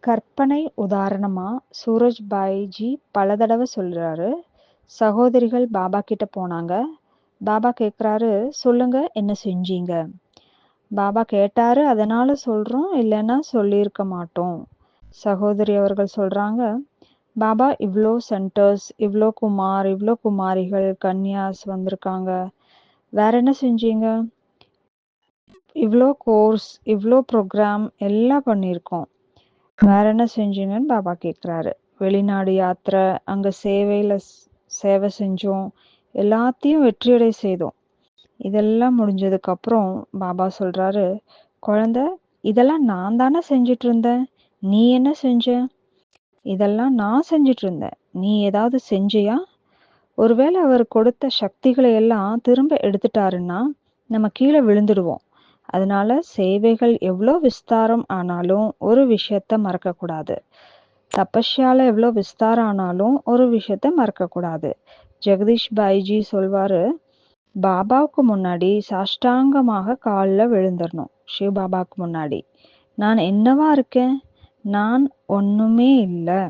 கற்பனை உதாரணமா சூரஜ் பாய்ஜி பல தடவை சொல்றாரு. சகோதரிகள் பாபா கிட்ட போனாங்க. பாபா கேக்குறாரு, சொல்லுங்க என்ன செஞ்சீங்க? பாபா கேட்டாரு, அதனால சொல்றோம், இல்லைன்னா சொல்லியிருக்க மாட்டோம். சகோதரி அவர்கள் சொல்றாங்க, பாபா இவ்ளோ சென்டர்ஸ், இவ்ளோ குமார், இவ்ளோ குமாரிகள், கன்யாஸ் வந்திருக்காங்க. வேற என்ன செஞ்சீங்க? இவ்ளோ கோர்ஸ், இவ்ளோ ப்ரோக்ராம் எல்லாம் பண்ணியிருக்கோம். வேற என்ன செஞ்சீங்கன்னு பாபா கேக்குறாரு. வெளிநாடு யாத்திரை, அங்க சேவை செஞ்சோம், எல்லாத்தையும் வெற்றியடை செய்தோம். இதெல்லாம் முடிஞ்சதுக்கு அப்புறம் பாபா சொல்றாரு, குழந்தை, இதெல்லாம் நான் தானே செஞ்சிட்டு இருந்தேன், நீ என்ன செஞ்ச? இதெல்லாம் நான் செஞ்சிட்டு இருந்தேன், நீ ஏதாவது செஞ்சியா? ஒருவேளை அவர் கொடுத்த சக்திகளை எல்லாம் திரும்ப எடுத்துட்டாருன்னா நம்ம கீழே விழுந்துடுவோம். அதனால சேவைகள் எவ்வளோ விஸ்தாரம் ஆனாலும் ஒரு விஷயத்த மறக்க கூடாது. தபஸ்யால எவ்வளோ விஸ்தாரம் ஆனாலும் ஒரு விஷயத்த மறக்க கூடாது. ஜெகதீஷ் பாய்ஜி சொல்வாரு, பாபாவுக்கு முன்னாடி சாஷ்டாங்கமாக காலில் விழுந்துடணும். சிவ பாபாவுக்கு முன்னாடி நான் என்னவா இருக்கேன்? நான் ஒண்ணுமே இல்லை.